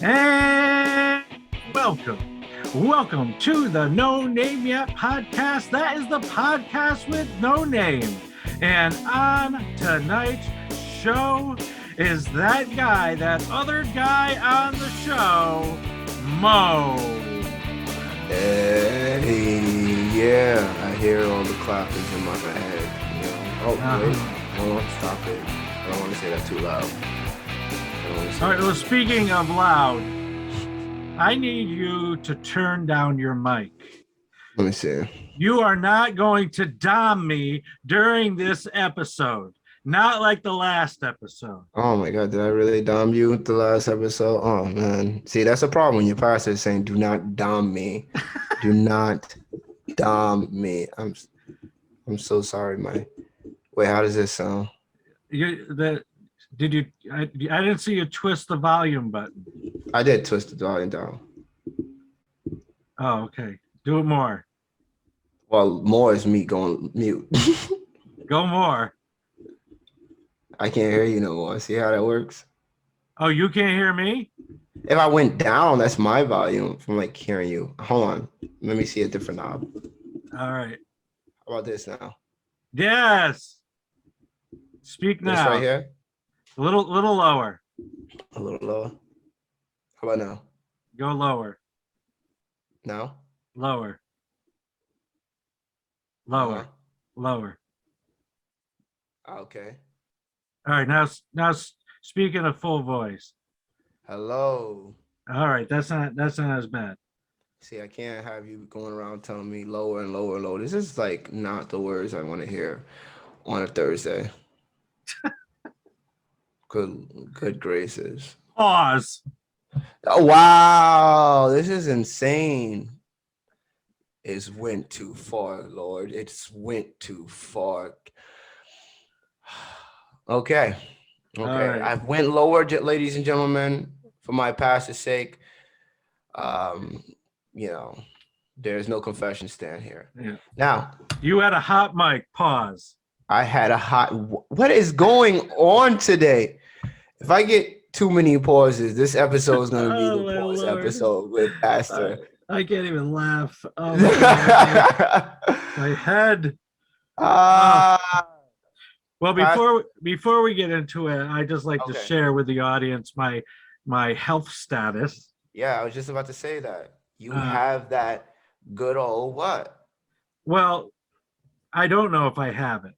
And welcome to the No Name Yet podcast. That is the podcast with no name. And on tonight's show is that guy, that other guy on the show, Mo. Hey, yeah, I hear all the clappers in my head. Wait, hold on, stop it. I don't want to say that too loud. All right, well, speaking of loud, I need you to turn down your mic. Let me see. You are not going to dom me during this episode, not like the last episode. Oh my God, did I really dom you the last episode? Oh man, see, that's a problem when your pastor is saying, "Do not dom me, do not dom me." I'm so sorry, Wait, how does this sound? I didn't see you twist the volume button. I did twist the volume down. Oh, okay. Do it more. Well, more is me going mute. Go more. I can't hear you no more. See how that works? Oh, you can't hear me? If I went down, that's my volume from like hearing you. Hold on. Let me see a different knob. All right. How about this now? Yes. Speak now. This right here? A little lower. A little lower. How about now? Go lower. Now? Lower. Lower. Uh-huh. Lower. Okay. All right. Now speak in a full voice. Hello. All right. That's not as bad. See, I can't have you going around telling me lower and lower and lower. This is like not the words I want to hear on a Thursday. Good graces. Pause. Oh, wow. This is insane. It's went too far, Lord. It's went too far. Okay. Right. I went lower, ladies and gentlemen, for my pastor's sake. There's no confession stand here. Yeah. Now, you had a hot mic. Pause. I had a hot. What is going on today? If I get too many pauses, this episode is going to be the pause episode with Pastor. I can't even laugh. Oh my God. My head. Well, before we get into it, I just like to share with the audience my health status. Yeah, I was just about to say that. You have that good old what? Well, I don't know if I have it.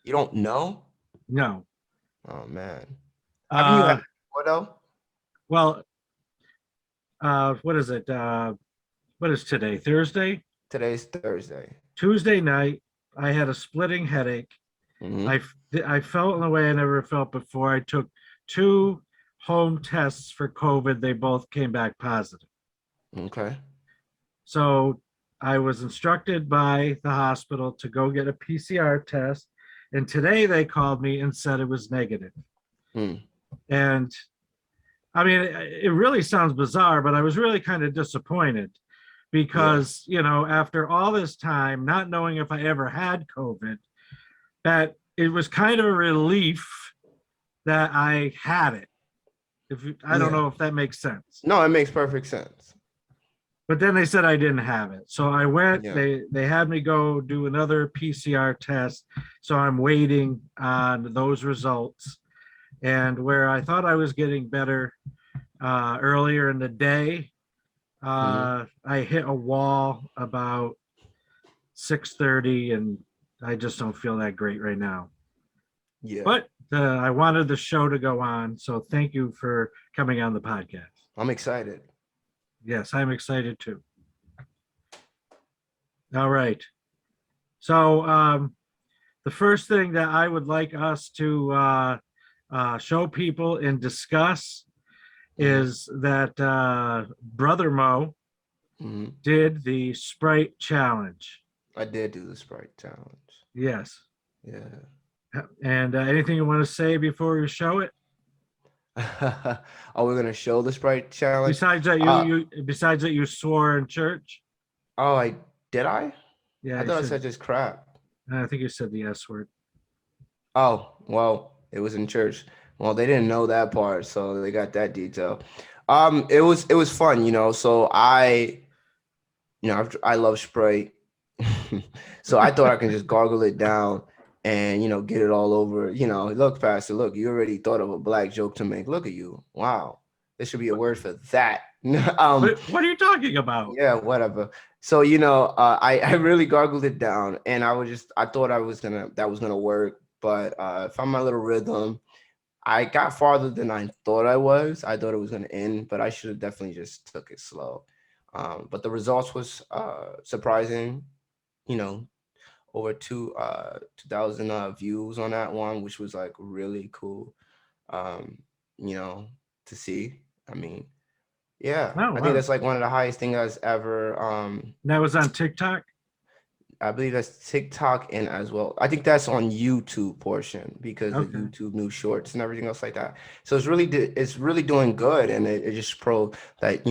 You don't know? No. Oh man. Haven't you had it before though? Well, what is it? What is today? Thursday? Today's Thursday. Tuesday night, I had a splitting headache. Mm-hmm. I felt in a way I never felt before. I took 2 home tests for COVID. They both came back positive. Okay. So I was instructed by the hospital to go get a PCR test. And today they called me and said it was negative. And I mean, it really sounds bizarre, but I was really kind of disappointed because, after all this time, not knowing if I ever had COVID, that it was kind of a relief that I had it. I don't know if that makes sense. No, it makes perfect sense. But then they said I didn't have it. So I went, they had me go do another PCR test. So I'm waiting on those results. And where I thought I was getting better earlier in the day, I hit a wall about 6:30 and I just don't feel that great right now. Yeah. But I wanted the show to go on. So thank you for coming on the podcast. I'm excited. Yes, I'm excited too. All right. So the first thing that I would like us to show people and discuss is that Brother Mo did the Sprite challenge. I did do the Sprite challenge. Yes. Yeah. And anything you want to say before you show it? Are we gonna show the Sprite challenge? Besides that, you swore in church. Oh, did I? Yeah. I thought I said just crap. I think you said the S word. Oh, well, it was in church. Well, they didn't know that part, so they got that detail. It was fun, So I love Sprite, so I thought I can just gargle it down and get it all over. Look, Pastor, look, you already thought of a black joke to make. Look at you. Wow, there should be a word for that. What are you talking about? Yeah, whatever. So I really gargled it down, and I thought that was gonna work, but found my little rhythm. I got farther than I thought I was. I thought it was gonna end, but I should have definitely just took it slow. But the results was surprising. You know, over 2,000 views on that one, which was like really cool. Um, you know, to see. I mean, yeah, Oh, I think wow. that's like one of the highest things I've ever. That was on TikTok? I believe that's TikTok and as well. I think that's on YouTube portion because of Okay. YouTube new shorts and everything else like that. So it's really doing good, and it just pro that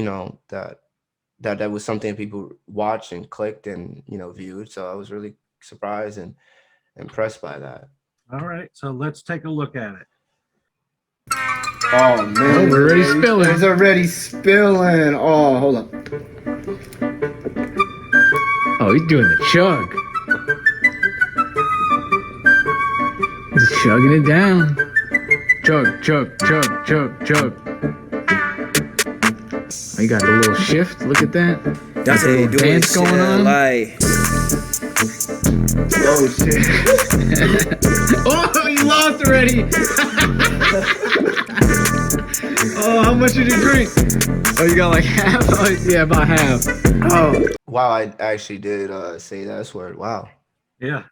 that was something people watched and clicked and viewed. So I was really surprised and impressed by that. All right. So let's take a look at it. Oh man, we're already spilling. It's already spilling. Oh, hold up. Oh, he's doing the chug. He's chugging it down. Chug, chug, chug, chug, chug. Oh, you got the little shift. Look at that. That's how you do it. Dance going on. Like, Oh shit. Oh, you lost already. Oh, how much did you drink? Oh, you got like half? Oh, yeah, about half. Oh. Wow, I actually did say that word. Wow. Yeah.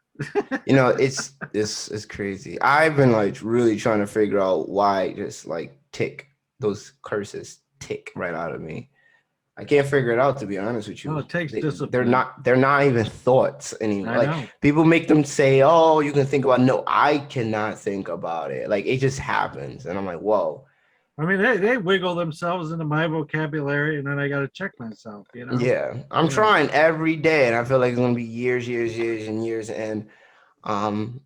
It's crazy. I've been like really trying to figure out why just like those curses tick right out of me. I can't figure it out, to be honest with you. Well, it takes discipline. They're not even thoughts anymore. I Like know. people make them say, "Oh, you can think about." No, I cannot think about it. Like it just happens, and I'm like, "Whoa." I mean, they wiggle themselves into my vocabulary, and then I got to check myself, Yeah, I'm trying every day, and I feel like it's gonna be years, and years. And um,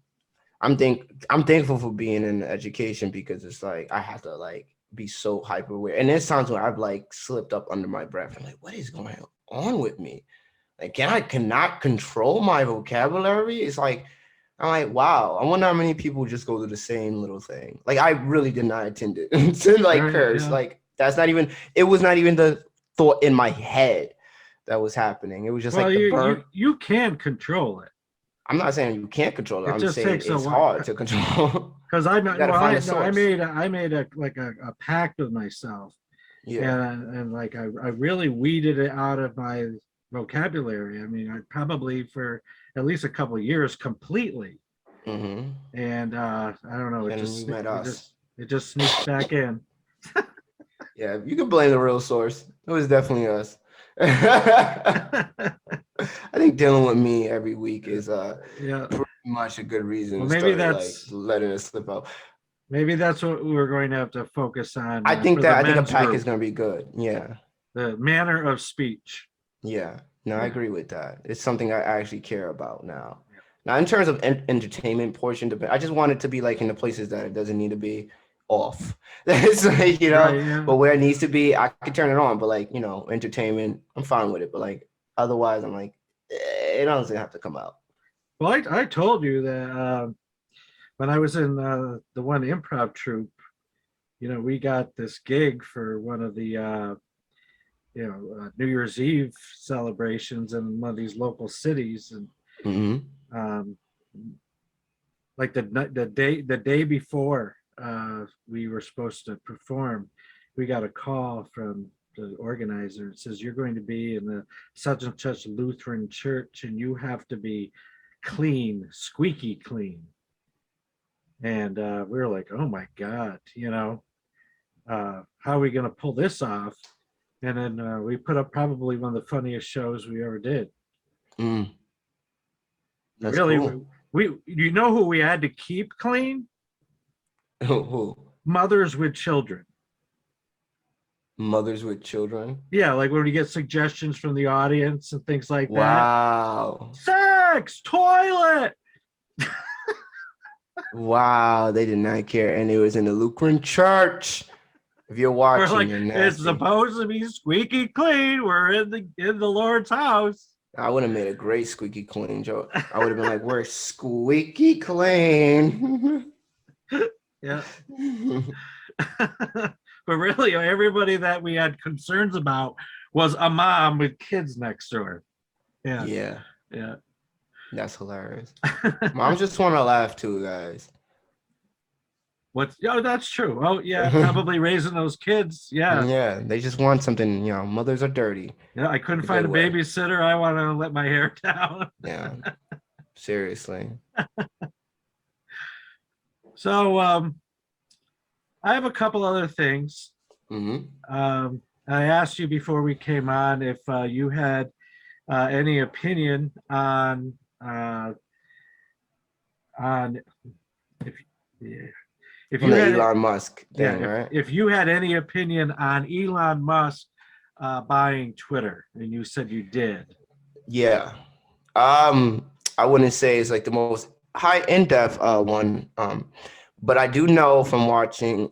I'm thankful for being in education because it's like I have to like be so hyper aware. And there's times where I've like slipped up under my breath. I'm like, what is going on with me? Like, cannot control my vocabulary? It's like I'm like, wow. I wonder how many people just go to the same little thing. Like, I really did not intend it to like Right, curse. yeah. Like, it was not even the thought in my head that was happening. It was just Well, like the burn. you can control it I'm not saying you can't control it. It I'm just saying takes a it's while. hard to control. because I source. made a pact with myself, Yeah. and like I really weeded it out of my vocabulary. I mean, I probably for at least a couple of years completely. Mm-hmm. And I don't know, And you met us. it just sneaks back in. Yeah, you can blame the real source. It was definitely us. I think dealing with me every week is Yeah, pretty much a good reason well, to maybe start that's like letting it slip out. maybe that's what we're going to have to focus on. I think for the a men's pack group, is gonna be good. Yeah. the manner of speech. Yeah. No, I Yeah. agree with that. It's something I actually care about now. Now, in terms of entertainment portion, I just want it to be like in the places that it doesn't need to be off. It's like, Right, yeah. but where it needs to be, I can turn it on. But like, entertainment, I'm fine with it. But like, otherwise, I'm like, it doesn't have to come out. Well, I told you that when I was in the one improv troupe, we got this gig for one of the New Year's Eve celebrations in one of these local cities, and Mm-hmm. like the day before we were supposed to perform, we got a call from the organizer. It says you're going to be in the such and such Lutheran church, and you have to be clean, squeaky clean. And we were like, oh my God, how are we going to pull this off? And then we put up probably one of the funniest shows we ever did. Mm. That's Really, cool. we who we had to keep clean? Who? Mothers with children. Mothers with children. Yeah, like when we get suggestions from the audience and things like Wow. that. Sex, toilet. Wow, they did not care, and it was in the Lutheran church. If you're We're watching, like, you're it's nasty. supposed to be squeaky clean. We're in the Lord's house. I would have made a great squeaky clean joke. I would have been like, we're squeaky clean. Yeah. But really, everybody that we had concerns about was a mom with kids next to her. Yeah. Yeah, Yeah. that's hilarious. Moms just want to laugh too, guys. What's oh, that's true. Oh, yeah, probably raising those kids. Yeah. Yeah, they just want something, mothers are dirty. Yeah. I couldn't A find a good way. babysitter. I want to let my hair down. Yeah, seriously. So I have a couple other things. Hmm. I asked you before we came on if you had any opinion on if yeah, if From you the had Elon Musk yeah thing, right? if you had any opinion on Elon Musk buying Twitter, and you said you did. Yeah. I wouldn't say it's like the most high in-depth one. But I do know from watching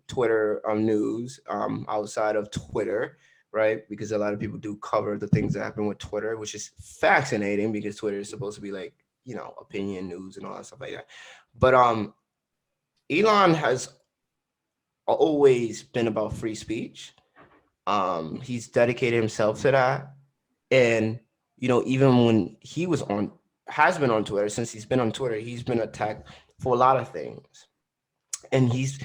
Twitter news outside of Twitter, right? Because a lot of people do cover the things that happen with Twitter, which is fascinating because Twitter is supposed to be like, opinion news and all that stuff like that. But Elon has always been about free speech. He's dedicated himself to that. And, even when he has been on Twitter, since he's been on Twitter, he's been attacked for a lot of things. And he's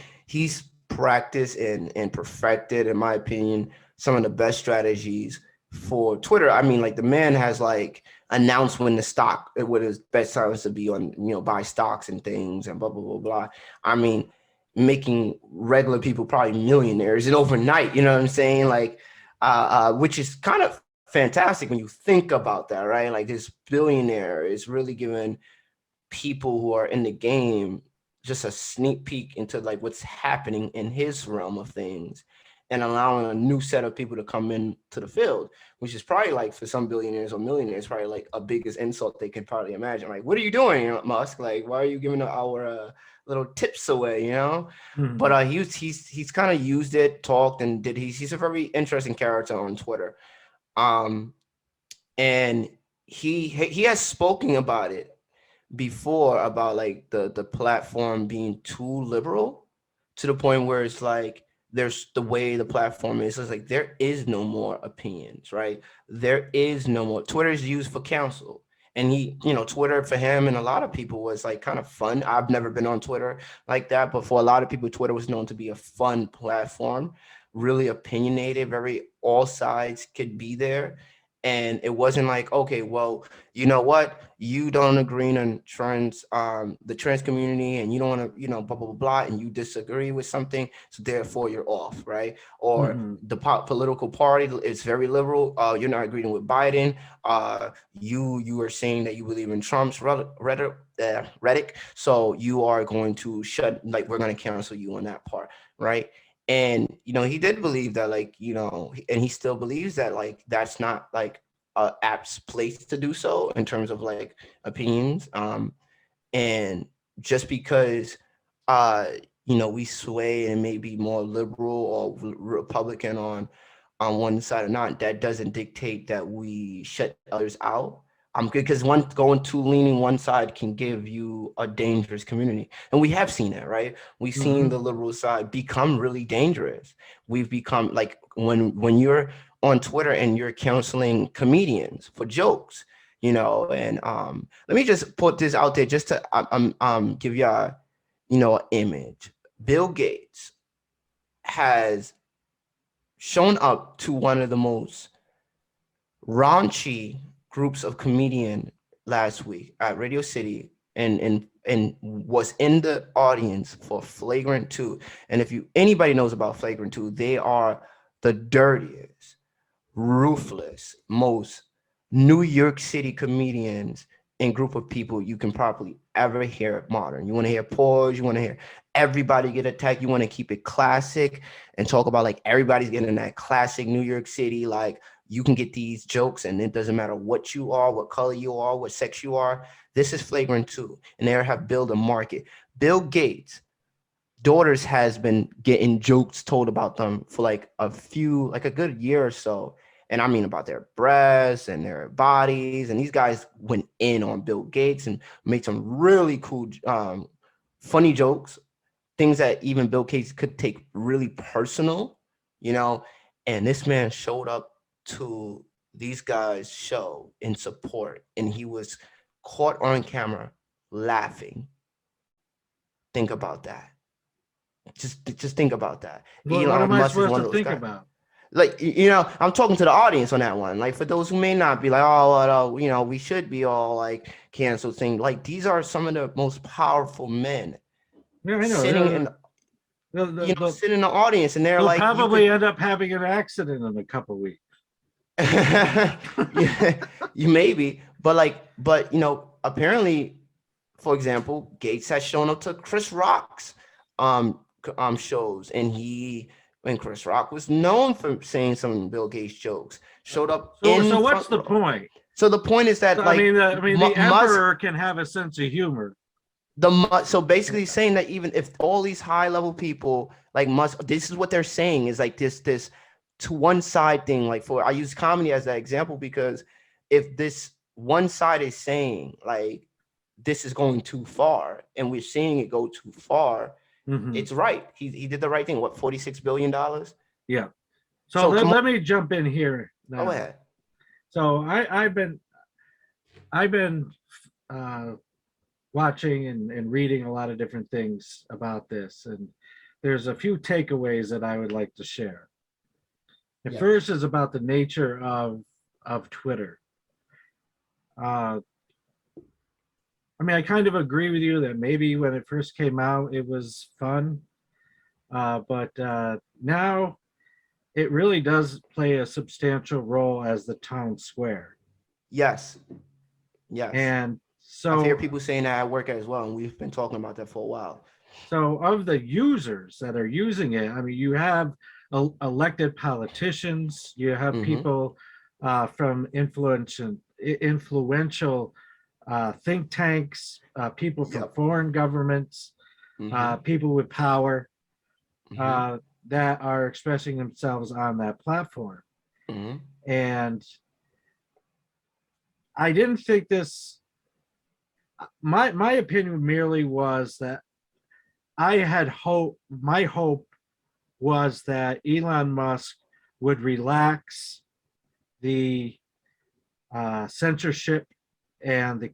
practiced and perfected, in my opinion, some of the best strategies for Twitter. I mean, like the man has like announced when what his best times to be on, buy stocks and things and blah, blah, blah, blah. I mean, making regular people probably millionaires and overnight, you know what I'm saying? Like, which is kind of fantastic when you think about that, right? Like this billionaire is really giving people who are in the game just a sneak peek into like what's happening in his realm of things and allowing a new set of people to come into the field, which is probably like for some billionaires or millionaires, probably like a biggest insult they could probably imagine. Like, what are you doing, Musk? Like, why are you giving our little tips away, Mhm. But he's kind of used it, talked, and he's a very interesting character on Twitter. And he has spoken about it before, about like the platform being too liberal to the point where it's like there's the way the platform is. It's like there is no more opinions, right? There is no more. Twitter is used for counsel. And Twitter for him and a lot of people was like kind of fun. I've never been on Twitter like that, but for a lot of people, Twitter was known to be a fun platform, really opinionated, very all sides could be there. And it wasn't like, okay, well, you know what? You don't agree on the trans community, and you don't want to, blah, blah, blah, blah, and you disagree with something. So therefore you're off, right? Or Mhm. the political party is very liberal. You're not agreeing with Biden. You are saying that you believe in Trump's rhetoric. So you are going to we're going to cancel you on that part, right? And he did believe that, like, and he still believes that, like, that's not like a app's place to do so in terms of like opinions. And just because we sway and may be more liberal or Republican on one side or not, that doesn't dictate that we shut others out. Because going too leaning one side can give you a dangerous community, and we have seen that, right? We've seen the liberal side become really dangerous. We've become like when you're on Twitter and you're counseling comedians for jokes, and let me just put this out there just to give y'all an image. Bill Gates has shown up to one of the most raunchy groups of comedian last week at Radio City, and was in the audience for Flagrant 2. And if anybody knows about Flagrant 2, they are the dirtiest, ruthless, most New York City comedians and group of people you can probably ever hear modern. You want to hear pause, you want to hear everybody get attacked, you want to keep it classic and talk about like everybody's getting that classic New York City, like you can get these jokes and it doesn't matter what you are, what color you are, what sex you are. This is Flagrant 2, and they have built a market. Bill Gates daughters has been getting jokes told about them for like a good year or so. And I mean about their breasts and their bodies. And these guys went in on Bill Gates and made some really cool, funny jokes, things that even Bill Gates could take really personal, you know. And this man showed up to these guys' show in support, and he was caught on camera laughing. Think about that. Just think about that. What am Elon I Musk is supposed one to of those think guys. about? Like, I'm talking to the audience on that one. Like, for those who may not be like, oh, we should be all like canceled thing. Like, these are some of the most powerful men Yeah, I sitting know. in, They'll sitting in the audience, and they're like, you probably could, end up having an accident in a couple weeks. you maybe, but apparently, for example, Gates has shown up to Chris Rock's shows, and Chris Rock was known for saying some Bill Gates jokes, showed up in So what's front the row. point? So the point is that, like, I mean, the Musk, emperor can have a sense of humor. so basically saying that even if all these high level people like Musk, this is what they're saying is like this to one side thing. Like, I use comedy as that example because if this one side is saying like this is going too far and we're seeing it go too far, it's right. He did the right thing. What, $46 billion? Yeah. So let me jump in here now. Go ahead. So I've been watching and reading a lot of different things about this, and there's a few takeaways that I would like to share. The first is about the nature of Twitter. I mean, I kind of agree with you that maybe when it first came out, it was fun, but now it really does play a substantial role as the town square. Yes. And so I hear people saying that at work as well, and we've been talking about that for a while. So of the users that are using it, I mean, you have elected politicians, you have people from influential think tanks, people from foreign governments, people with power that are expressing themselves on that platform. And I didn't think this, my opinion merely was that my hope was that Elon Musk would relax the censorship and the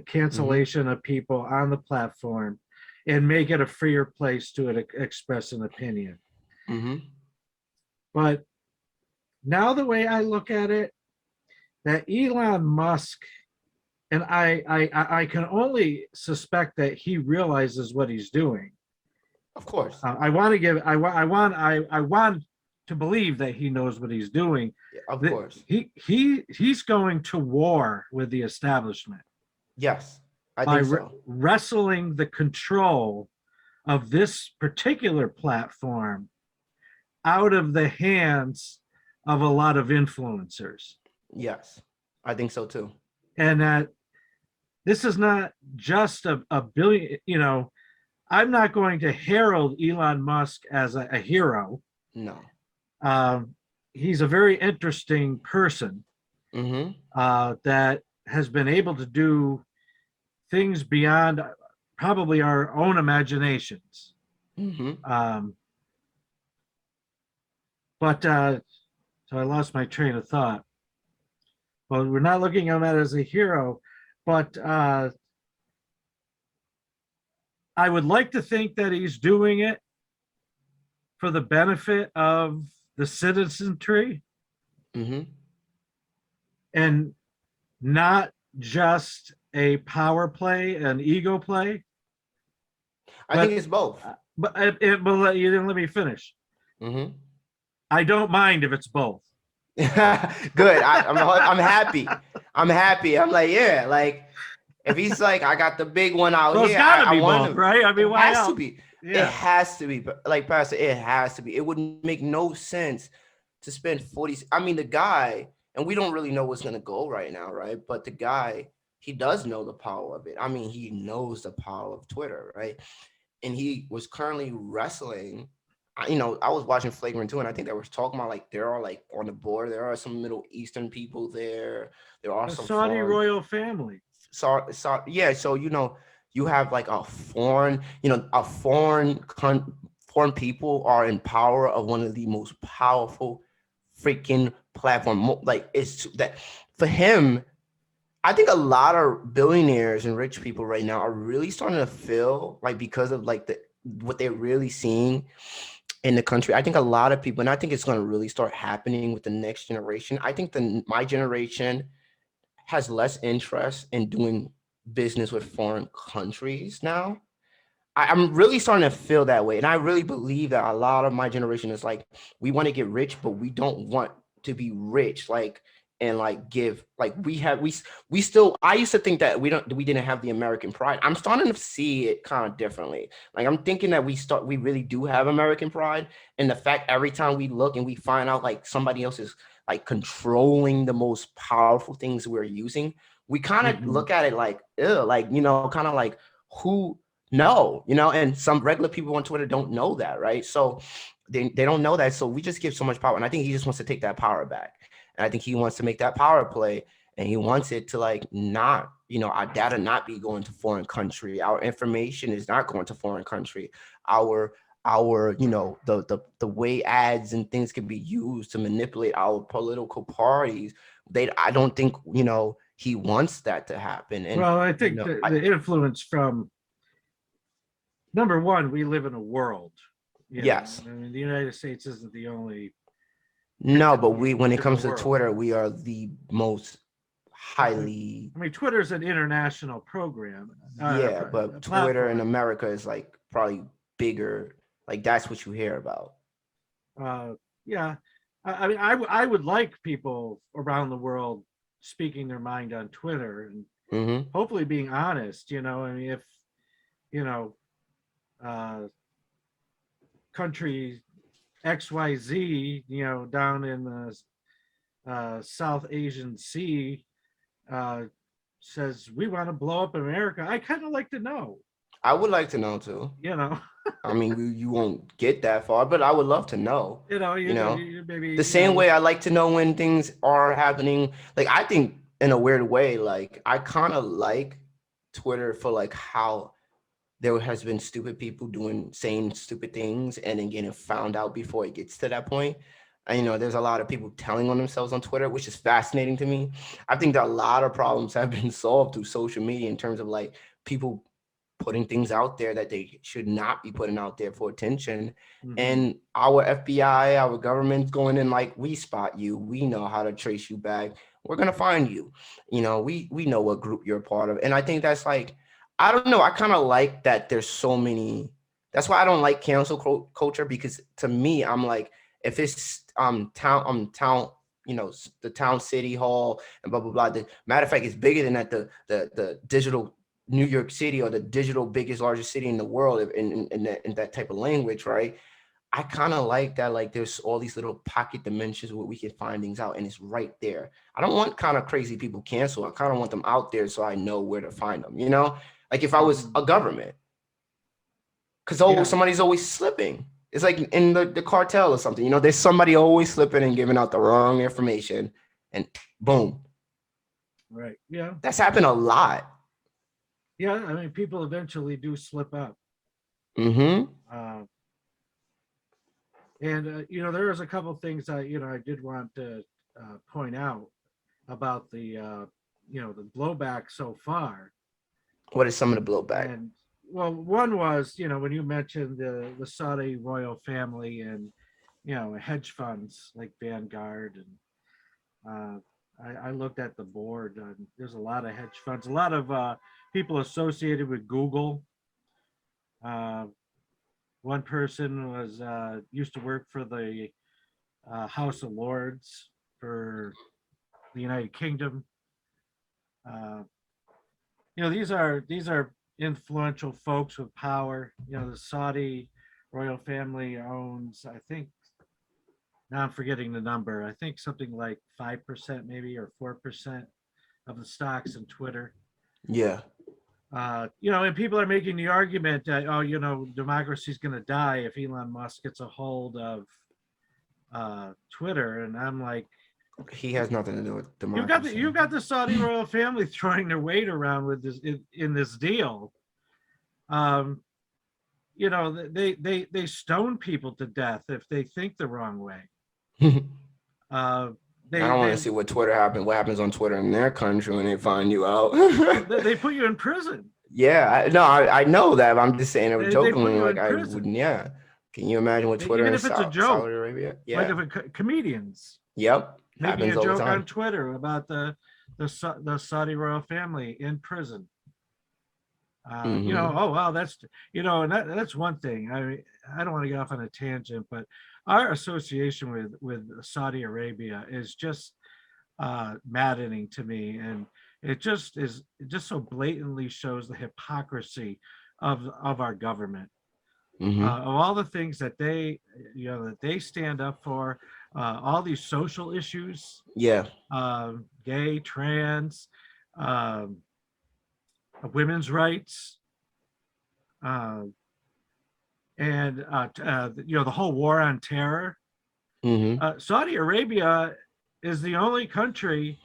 cancellation of people on the platform and make it a freer place to express an opinion. But now the way I look at it, that Elon Musk, and I can only suspect that he realizes what he's doing. Of course. I want to believe that he knows what he's doing. Of course. He's going to war with the establishment. Yes, I think so. Wrestling the control of this particular platform out of the hands of a lot of influencers. Yes, I think so too. And that this is not just a billion, I'm not going to herald Elon Musk as a hero. No. He's a very interesting person that has been able to do things beyond probably our own imaginations. But so I lost my train of thought. Well, we're not looking at him as a hero, but I would like to think that he's doing it for the benefit of the citizenry and not just a power play, an ego play. I think it's both. But you didn't let me finish. I don't mind if it's both. Good. I'm happy. I'm like, yeah, like if he's like, I got the big one out here. It's gotta be both, right? I mean, why has else? to be. Yeah. It has to be. Like Pastor, it has to be. It would make no sense to spend 40. I mean, the guy, and we don't really know what's gonna go right now, right? But the guy, he does know the power of it. I mean, he knows the power of Twitter, right? and he was currently wrestling. I was watching Flagrant 2, and I think they were talking about like there are like on the board, there are some Middle Eastern people there. There are The some Saudi foreign. royal family. Yeah. So you have like a foreign, foreign people are in power of one of the most powerful freaking platform. Like it's that for him. I think a lot of billionaires and rich people right now are really starting to feel like because of like what they're really seeing in the country. I think a lot of people, and I think it's going to really start happening with the next generation. I think my generation has less interest in doing business with foreign countries now. I'm really starting to feel that way. And I really believe that a lot of my generation is like, we want to get rich, but we don't want to be rich. Like, and like give, like we still, I used to think that we didn't have the American pride. I'm starting to see it kind of differently. Like, I'm thinking that we really do have American pride. And the fact every time we look and we find out like somebody else is like controlling the most powerful things we're using, we kind of Mhm. look at it like, ew, like, kind of like who, no, and some regular people on Twitter don't know that, right? So they don't know that. So we just give so much power. And I think he just wants to take that power back. And I think he wants to make that power play, and he wants it to like not, our data not be going to foreign country. Our information is not going to foreign country. Our the way ads and things can be used to manipulate our political parties. I don't think, he wants that to happen. And Well, I think the influence from number one, we live in a world. yes. I mean, the United States isn't the only No, but when it in the comes to world. Twitter, we are the most highly. I mean, Twitter's an international program. Yeah, but Twitter in Platform. America is like probably bigger. Like that's what you hear about. Yeah, I mean, I would like people around the world speaking their mind on Twitter and Mm-hmm. hopefully being honest. I mean, if you know, uh, country XYZ, down in the South Asian Sea, uh, says we want to blow up America, I kind of like to know. I would like to know too. You know, I mean, you won't get that far, but I would love to know. you maybe The same way I like to know when things are happening. Like I think in a weird way, like I kind of like Twitter for like how there has been stupid people saying stupid things and then getting found out before it gets to that point. And there's a lot of people telling on themselves on Twitter, which is fascinating to me. I think that a lot of problems have been solved through social media in terms of like people putting things out there that they should not be putting out there for attention. Mhm. And our FBI, our government's going in like, we spot you, we know how to trace you back, we're gonna find you. We know what group you're a part of. And I think that's like, I don't know, I kind of like that there's so many. That's why I don't like cancel culture, because to me, I'm like, if it's town, the town city hall and blah blah blah. The matter of fact, it's bigger than that. The digital New York City, or the digital biggest, largest city in the world, in that type of language, right? I kind of like that. Like there's all these little pocket dimensions where we can find things out, and it's right there. I don't want kind of crazy people canceled. I kind of want them out there so I know where to find them. Like if I was a government, because somebody's always slipping. It's like in the cartel or something. There's somebody always slipping and giving out the wrong information, and boom. Right. Yeah. That's happened a lot. Yeah. I mean, people eventually do slip up. Mm-hmm. And there was a couple things I did want to point out about the the blowback so far. What is some of the blowback? And well, one was when you mentioned the Saudi royal family and hedge funds like Vanguard, and I looked at the board. There's a lot of hedge funds, a lot of people associated with Google. One person was used to work for the House of Lords for the United Kingdom. Uh, these are influential folks with power. The Saudi royal family owns, I think, now I'm forgetting the number. I think something like 5% maybe, or 4% of the stocks in Twitter. Yeah. And people are making the argument that, democracy's going to die if Elon Musk gets a hold of Twitter. And I'm like, He has nothing to do with you've got democracy. the Saudi royal family throwing their weight around with this in this deal. They stone people to death if they think the wrong way. I don't want to see what happens on Twitter in their country when they find you out. They put you in prison. Yeah, I know that. But I'm just saying it jokingly. Like I wouldn't. Yeah. Can you imagine what Twitter even in if it's a joke, Saudi Arabia? Yeah. Like if comedians. Yep. Making a joke on Twitter about the Saudi royal family in prison. Oh wow, that's and that's one thing. I don't want to get off on a tangent, but our association with Saudi Arabia is just maddening to me, and it just so blatantly shows the hypocrisy of our government. Of all the things that they stand up for, all these social issues, gay, trans, women's rights, and the whole war on terror. Saudi Arabia is the only country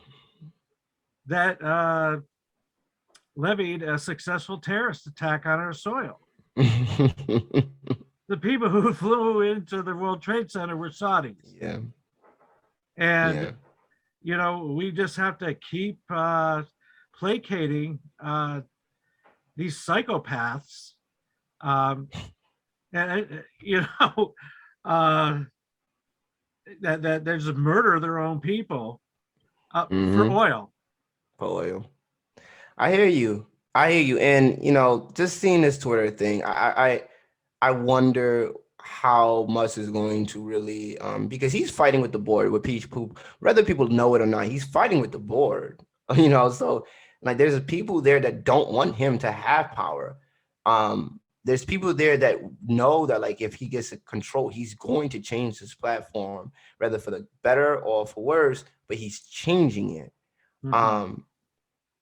that levied a successful terrorist attack on our soil. The people who flew into the World Trade Center were Saudis. Yeah. And we just have to keep placating these psychopaths, that there's a murder of their own people for oil. For oil. I hear you, and just seeing this Twitter thing, I wonder how much is going to really because he's fighting with the board with people, whether people know it or not. He's fighting with the board. So like there's people there that don't want him to have power. There's people there that know that like if he gets control, he's going to change his platform, whether for the better or for worse, but he's changing it.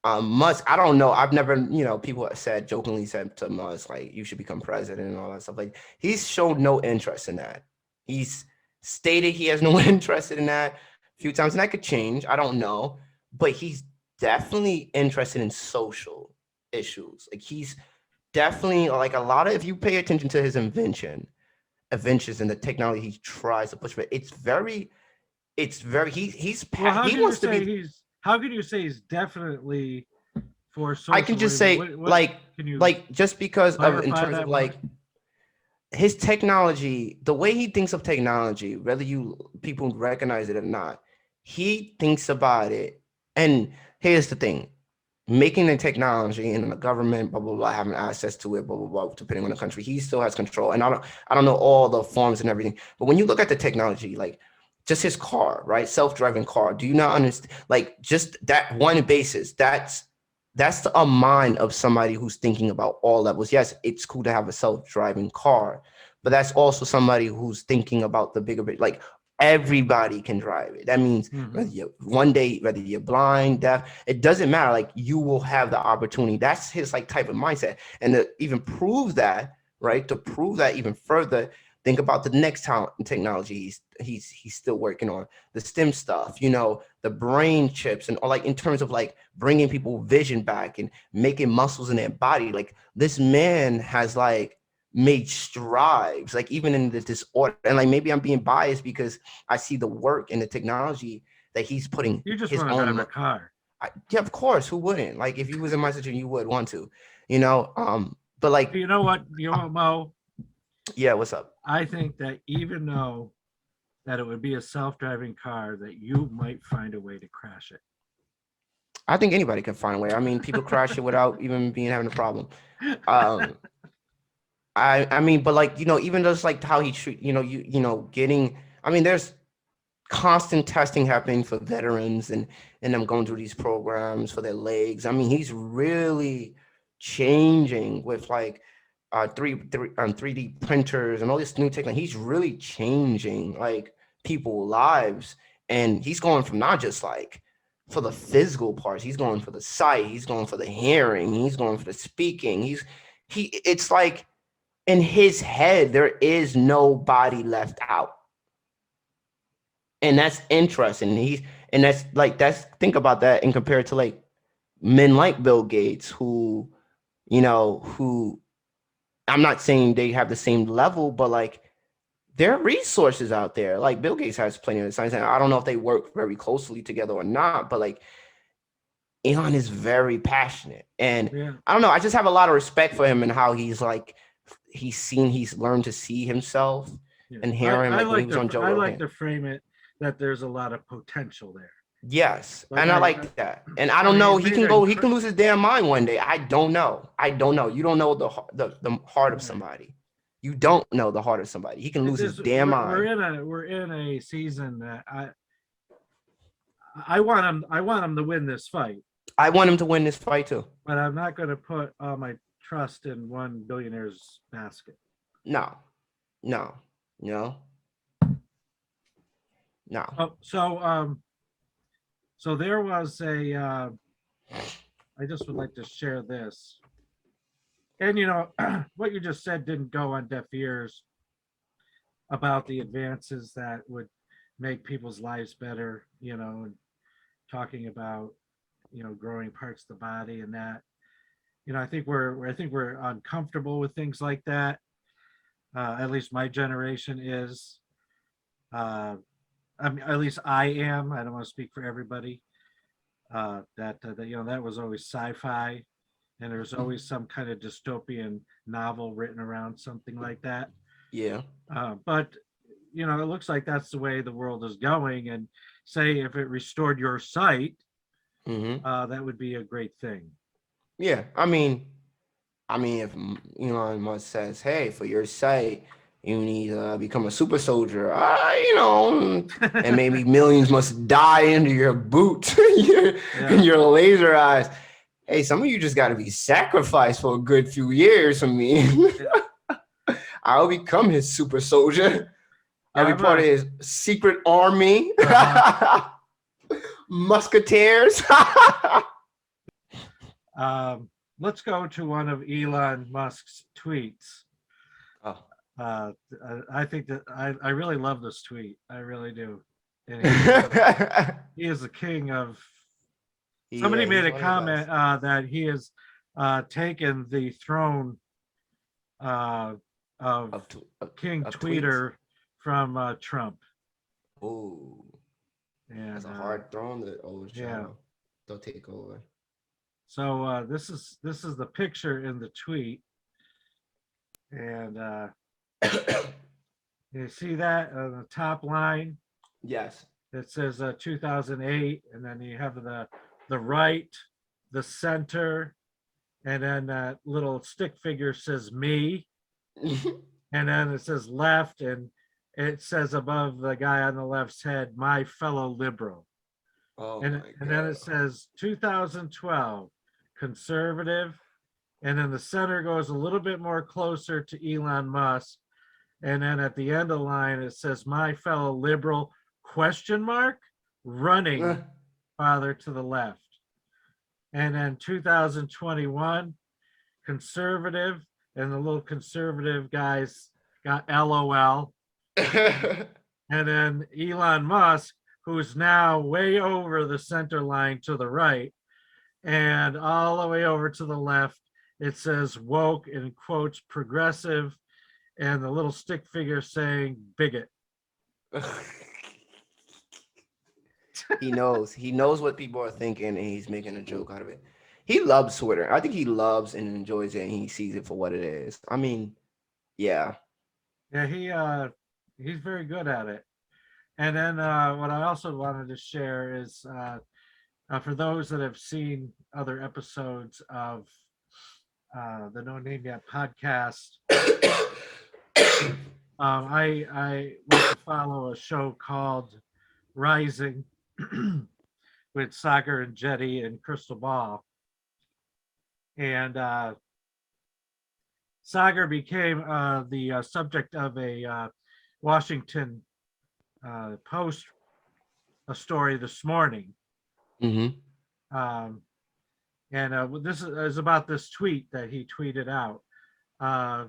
Musk, I don't know. I've never, people jokingly said to Musk, like, you should become president and all that stuff. Like, he's shown no interest in that. He's stated he has no interest in that a few times, and that could change. I don't know. But he's definitely interested in social issues. Like, he's definitely, like, a lot of, if you pay attention to his inventions and the technology he tries to push, but he's how can you say he's definitely for social? I can just say, just because of in terms of like his technology, the way he thinks of technology, whether people recognize it or not, he thinks about it. And here's the thing: making the technology and the government, blah blah blah, having access to it, blah blah blah, depending on the country, he still has control. And I don't know all the forms and everything, but when you look at the technology, like, just his car, right? Self-driving car. Do you not understand? Like, just that one basis, that's a mind of somebody who's thinking about all levels. Yes, it's cool to have a self-driving car, but that's also somebody who's thinking about the bigger bit. Like, everybody can drive it. That means whether you're blind, deaf, it doesn't matter. Like, you will have the opportunity. That's his like type of mindset. And to even prove that, right? To prove that even further, think about the next technology he's still working on, the STEM stuff, the brain chips, and like in terms of like bringing people vision back and making muscles in their body. Like, this man has like made strides, like even in the disorder. And like maybe I'm being biased because I see the work and the technology that he's putting. You just want to drive a car. Yeah, of course. Who wouldn't? Like, if you was in my situation, you would want to, But like, you know what, Mo? Yeah, what's up? I think that even though that it would be a self-driving car, that you might find a way to crash it. I think anybody can find a way. I mean, people crash it without even having a problem. I mean, but like, even just like how he treat, getting, I mean, there's constant testing happening for veterans and them going through these programs for their legs. I mean, he's really changing with like 3D printers and all this new technology. He's really changing like people's lives, and he's going from not just like for the physical parts. He's going for the sight. He's going for the hearing. He's going for the speaking. It's like in his head, there is no body left out. And that's interesting. Think about that and compare it to like men like Bill Gates, who I'm not saying they have the same level, but like there are resources out there. Like Bill Gates has plenty of science. And I don't know if they work very closely together or not, but like Elon is very passionate. And I don't know, I just have a lot of respect for him and how he's learned to see himself and hear him. Like when he was on Joe Rogan. I like to frame it that there's a lot of potential there. Yes, and I like that. And I don't know, he can lose his damn mind one day. I don't know. You don't know the heart of somebody. You don't know the heart of somebody. He can lose his damn mind. We're in a season that I want him to win this fight. I want him to win this fight too. But I'm not going to put all my trust in one billionaire's basket. No. So there was I just would like to share this. And, what you just said didn't go on deaf ears about the advances that would make people's lives better, and talking about, growing parts of the body and that. I think we're uncomfortable with things like that. At least my generation is. At least I am. I don't want to speak for everybody. That was always sci-fi, and there's always some kind of dystopian novel written around something like that. Yeah. But it looks like that's the way the world is going. And say if it restored your sight, that would be a great thing. Yeah, I mean, if Elon Musk says, "Hey, for your sight, you need to become a super soldier," and maybe millions must die into your boot, your laser eyes. Hey, some of you just got to be sacrificed for a good few years for me. I'll become his super soldier. I'll be part of his secret army. Musketeers. Let's go to one of Elon Musk's tweets. I think that I really love this tweet. I really do. And he is the king of. Somebody made a comment that he has taken the throne of King Tweeter from Trump. Oh, that's a hard throne that they'll take over. So this is the picture in the tweet, and you see that on the top line? Yes. It says 2008, and then you have the right, the center, and then that little stick figure says me, and then it says left, and it says above the guy on the left's head, my fellow liberal. And then it says 2012, conservative, and then the center goes a little bit more closer to Elon Musk, and then at the end of the line it says my fellow liberal ? Running farther to the left. And then 2021, conservative, and the little conservative guys got LOL. And then Elon Musk, who's now way over the center line to the right, and all the way over to the left, it says woke, in quotes, progressive, and the little stick figure saying bigot. He knows what people are thinking, and he's making a joke out of it. He loves Twitter. I think he loves and enjoys it, and he sees it for what it is. I mean, yeah. Yeah, he's very good at it. And then what I also wanted to share is for those that have seen other episodes of the No Name Yet podcast, I like to follow a show called Rising with Sagar and Jetty and Crystal Ball. And Sagar became the subject of a Washington Post a story this morning. Mm-hmm. This is about this tweet that he tweeted out. I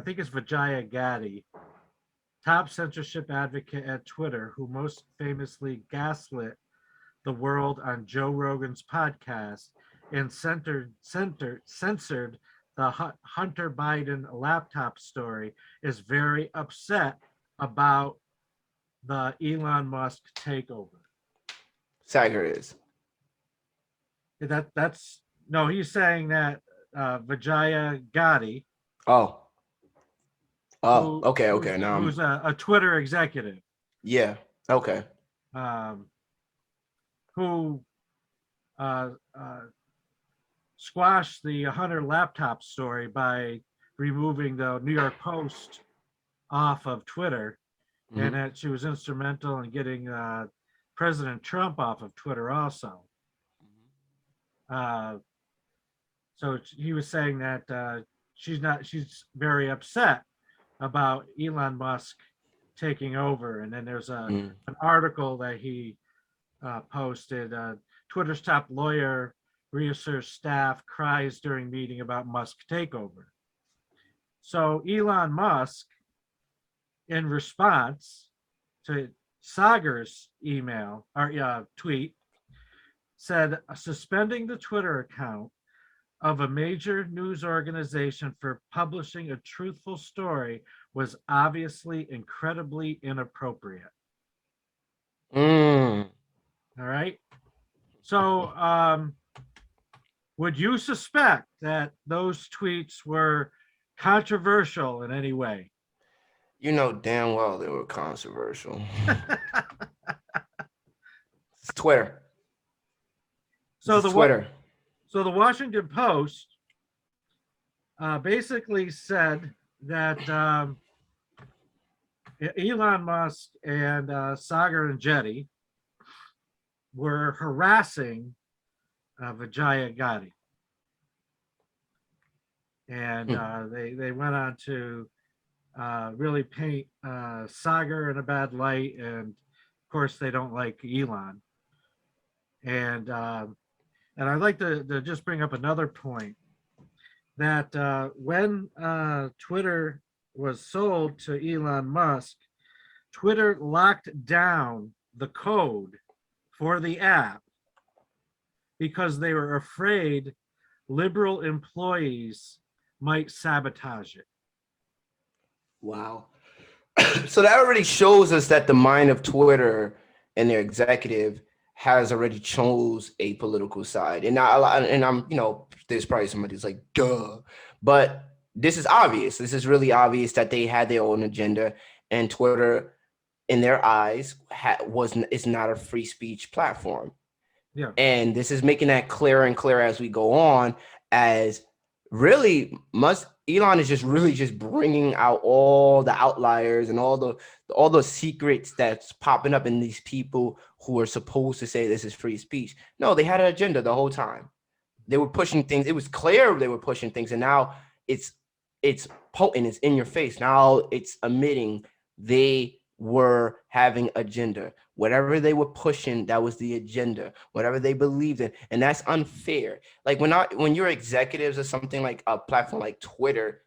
think it's Vijaya Gaddy, top censorship advocate at Twitter, who most famously gaslit the world on Joe Rogan's podcast and censored the Hunter Biden laptop story, is very upset about the Elon Musk takeover. Sager is. That's no, he's saying that Vijaya Gaddy, Oh. Okay. Now, who's a Twitter executive, yeah. Okay. Who squashed the Hunter laptop story by removing the New York Post off of Twitter, Mm-hmm. and that she was instrumental in getting President Trump off of Twitter also. So he was saying that she's very upset about Elon Musk taking over. And then there's an article that he posted, Twitter's top lawyer reassures staff cries during meeting about Musk takeover. So Elon Musk, in response to Sagar's email or tweet, said suspending the Twitter account of a major news organization for publishing a truthful story was obviously incredibly inappropriate. All right. So would you suspect that those tweets were controversial in any way? You know damn well they were controversial. It's Twitter. So Twitter. So the Washington Post basically said that Elon Musk and Sagar and Jetty were harassing Vijaya Gaddy. And they went on to really paint Sagar in a bad light. And of course, they don't like Elon. And I'd like to just bring up another point that when Twitter was sold to Elon Musk, Twitter locked down the code for the app because they were afraid liberal employees might sabotage it. Wow. So that already shows us that the mind of Twitter and their executive has already chose a political side. And I'm, there's probably somebody who's like, duh. But this is obvious. This is really obvious that they had their own agenda, and Twitter, in their eyes, is not a free speech platform. Yeah. And this is making that clearer and clearer as we go on, as really Elon is just bringing out all the outliers and all the secrets that's popping up in these people who are supposed to say this is free speech. No, they had an agenda the whole time. They were pushing things. It was clear they were pushing things, and now it's potent. It's in your face. Now it's admitting they were having agenda. Whatever they were pushing, that was the agenda. Whatever they believed in, and that's unfair. Like when you're executives of something like a platform like Twitter,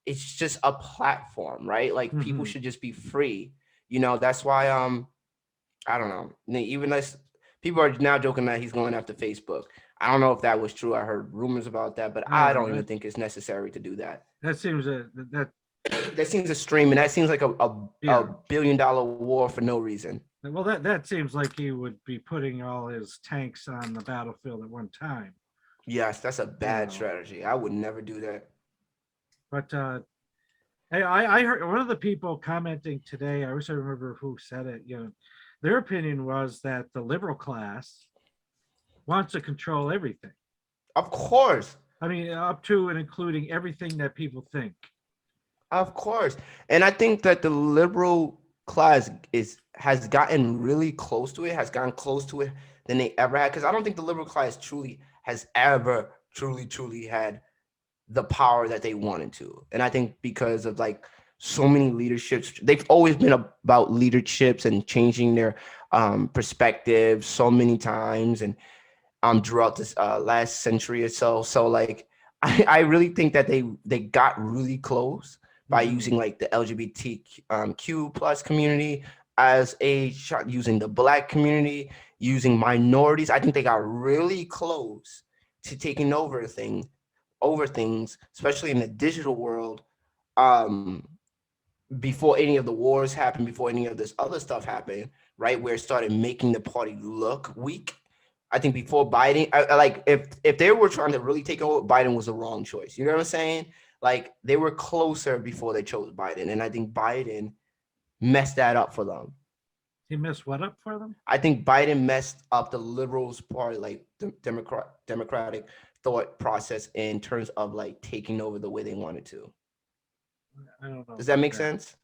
it's just a platform, right? Like people should just be free. That's why I don't know. Even as people are now joking that he's going after Facebook. I don't know if that was true. I heard rumors about that, but I don't even think it's necessary to do that. That seems that seems extreme, and that seems like a $1 billion war for no reason. Well, that seems like he would be putting all his tanks on the battlefield at one time. Yes, that's a bad strategy. I would never do that. But hey, I heard one of the people commenting today. I wish I remember who said it. Their opinion was that the liberal class wants to control everything. Of course. I mean, up to and including everything that people think. Of course. And I think that the liberal class has gotten really close to it, has gotten close to it than they ever had. Because I don't think the liberal class truly has ever truly had the power that they wanted to. And I think because of like so many leaderships. They've always been about leaderships and changing their perspective so many times, and throughout this last century or so. So like, I really think that they got really close by using like the LGBTQ plus community as a shot, using the Black community, using minorities. I think they got really close to taking over things, especially in the digital world. Um, Before any of the wars happened, before any of this other stuff happened, right, where it started making the party look weak. I think before Biden, like if they were trying to really take over, Biden was the wrong choice. You know what I'm saying? Like they were closer before they chose Biden, and I think Biden messed that up for them. He messed what up for them? I think Biden messed up the liberals' party, like the democratic thought process in terms of like taking over the way they wanted to. I don't know. Does that make sense?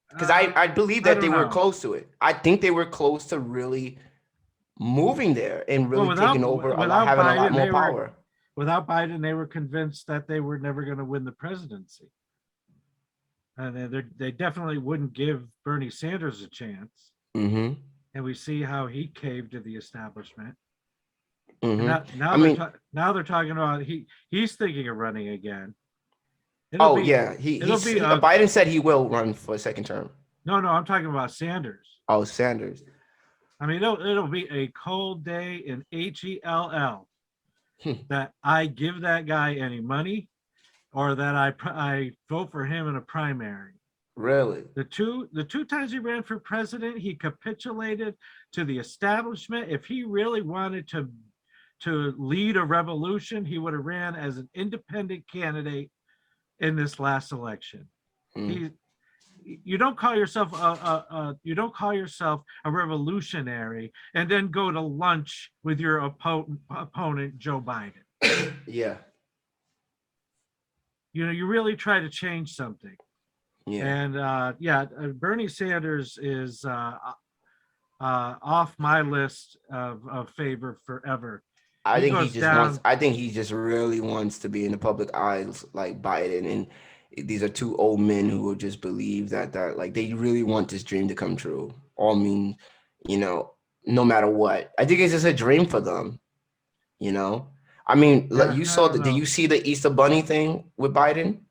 Because I believe that they were close to it. I think they were close to really moving there and really taking over, having a lot more power. Without Biden, they were convinced that they were never going to win the presidency. And they definitely wouldn't give Bernie Sanders a chance. Mm-hmm. And we see how he caved to the establishment. Mm-hmm. Now they're talking about he's thinking of running again. Biden said he will run for a second term. No, I'm talking about Sanders. Oh, Sanders. I mean, it'll be a cold day in HELL that I give that guy any money or that I vote for him in a primary. Really? The two times he ran for president, he capitulated to the establishment. If he really wanted to lead a revolution, he would have ran as an independent candidate in this last election. You don't call yourself a revolutionary and then go to lunch with your opponent Joe Biden. Yeah. You really try to change something. Yeah. And Bernie Sanders is off my list of favor forever. I think he just really wants to be in the public eyes like Biden, and these are two old men who will just believe that like they really want this dream to come true. No matter what. I think it's just a dream for them. I mean, did you see the Easter Bunny thing with Biden?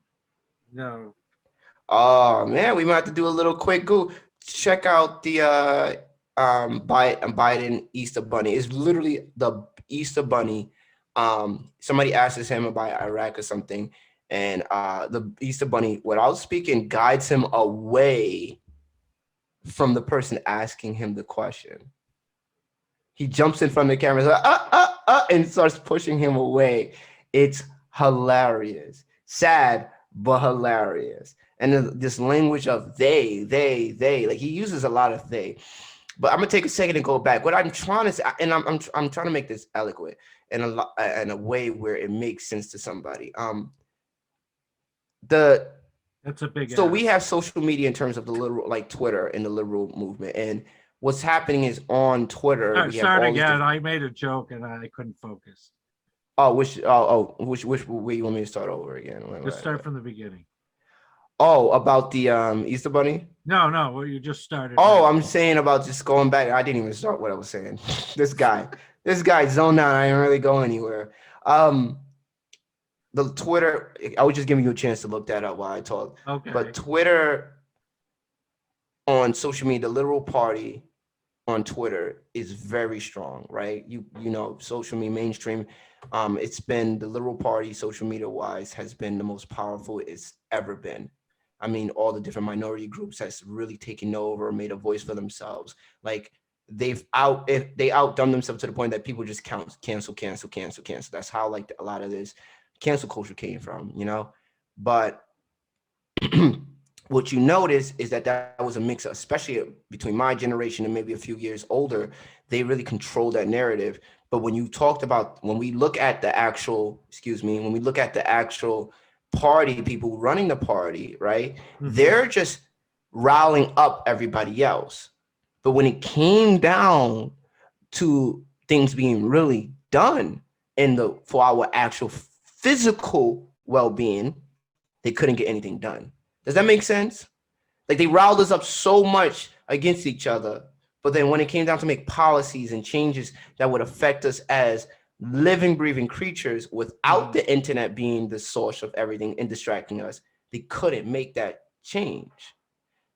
No. Oh man, we might have to do a little quick go. Check out the Biden Easter Bunny. It's literally the Easter Bunny. Somebody asks him about Iraq or something, and the Easter Bunny, without speaking, guides him away from the person asking him the question. He jumps in front of the camera, like, and starts pushing him away. It's hilarious, sad but hilarious. And this language of they, like he uses a lot of they. But I'm gonna take a second and go back. What I'm trying to say, and I'm trying to make this eloquent in a way where it makes sense to somebody. That's a big. So we have social media in terms of the liberal, like Twitter and the liberal movement, and what's happening is on Twitter. I made a joke and I couldn't focus. Which way you want me to start over again? Let's start from the beginning. Oh, about the Easter Bunny? No, well, you just started. Oh, I'm saying about just going back. I didn't even start what I was saying. This guy zoned out. I didn't really go anywhere. The Twitter, I was just giving you a chance to look that up while I talk. Okay. But Twitter on social media, the liberal party on Twitter is very strong, right? You know, social media mainstream. It's been the liberal party social media wise has been the most powerful it's ever been. I mean, all the different minority groups has really taken over, made a voice for themselves. Like they outdone themselves to the point that people just cancel. That's how like a lot of this cancel culture came from, But what you notice is that was a mix, especially between my generation and maybe a few years older. They really control that narrative. But when we look at the actual party, people running the party, right? Mm-hmm. They're just riling up everybody else. But when it came down to things being really done for our actual physical well-being, they couldn't get anything done. Does that make sense? Like they riled us up so much against each other, but then when it came down to make policies and changes that would affect us as living, breathing creatures without the internet being the source of everything and distracting us, they couldn't make that change.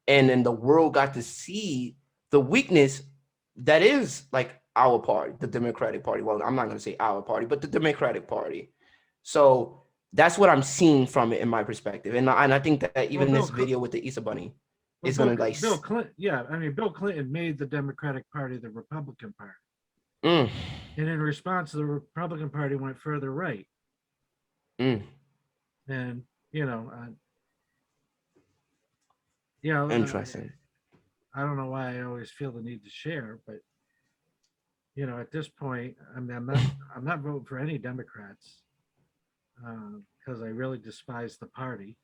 And then the world got to see the weakness that is like our party, the Democratic Party. Well, I'm not going to say our party, but the Democratic Party. So that's what I'm seeing from it in my perspective. And I think that even this video with the Easter Bunny is going to like... Bill Clinton, yeah, I mean, Bill Clinton made the Democratic Party the Republican Party. And in response, the Republican Party went further right. And, interesting. I don't know why I always feel the need to share, but at this point, I mean, I'm not voting for any Democrats because I really despise the party.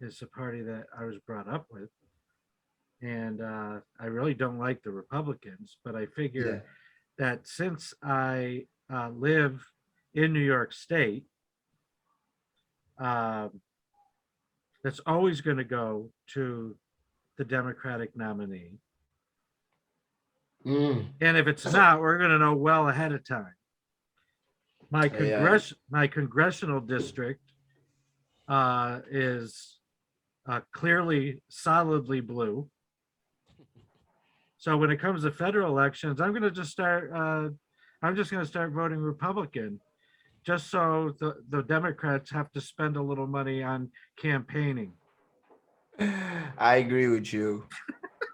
It's a party that I was brought up with, and I really don't like the Republicans. But I figure that since I live in New York State, that's always going to go to the Democratic nominee. And if it's not, we're going to know well ahead of time. My congressional district is clearly solidly blue. So when it comes to federal elections, I'm going to just start. I'm just going to start voting Republican, just so the Democrats have to spend a little money on campaigning. I agree with you.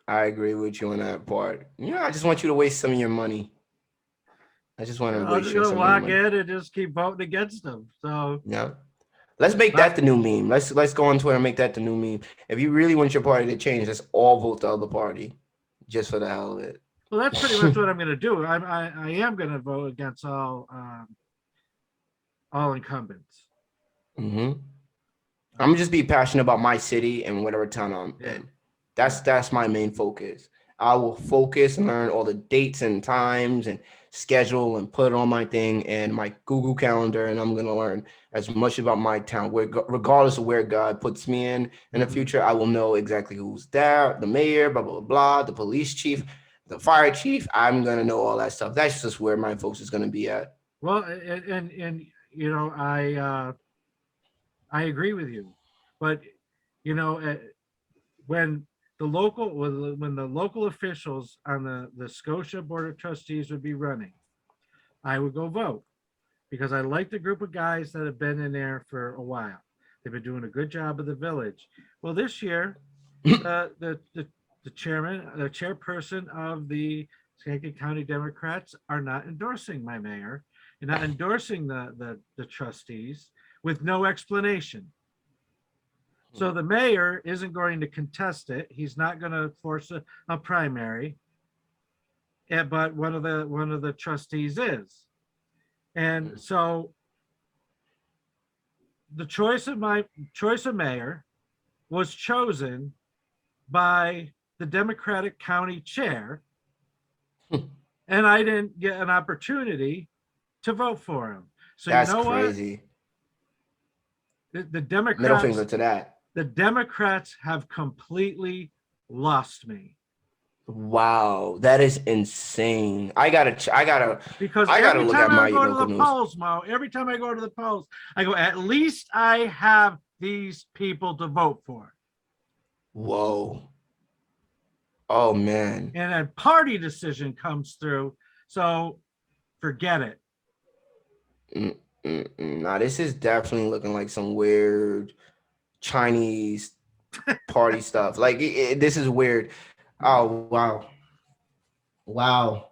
I agree with you on that part. I just want you to waste some of your money. I just want to waste some of your money. Lock in and just keep voting against them. So yeah, let's make that the new meme. Let's go on Twitter and make that the new meme. If you really want your party to change, let's all vote the other party, just for the hell of it. Well, that's pretty much what I'm going to do. I am going to vote against all incumbents. I'm just be passionate about my city and whatever town I'm in. That's my main focus. I will focus and learn all the dates and times and schedule and put it on my thing and my Google Calendar, and I'm gonna learn as much about my town, regardless of where God puts me in the future. I will know exactly who's there, the mayor, blah blah blah, the police chief, the fire chief. I'm gonna know all that stuff. That's just where my focus is gonna be at. Well, and I agree with you, but when the local officials on the Scotia Board of Trustees would be running, I would go vote because I like the group of guys that have been in there for a while. They've been doing a good job of the village. Well, this year, the chairperson of the Schenectady County Democrats are not endorsing my mayor and not endorsing the trustees with no explanation. So the mayor isn't going to contest it. He's not going to force a primary, but one of the trustees is. And so the choice of mayor was chosen by the Democratic county chair, and I didn't get an opportunity to vote for him. So that's crazy. The Democrats, middle finger to that. The Democrats have completely lost me. Wow, that is insane. I gotta because I gotta look at my local news. Every time I go to the polls, I go, at least I have these people to vote for. Whoa. Oh man. And a party decision comes through, so forget it. Nah, this is definitely looking like some weird Chinese party stuff. Like this is weird. Oh wow.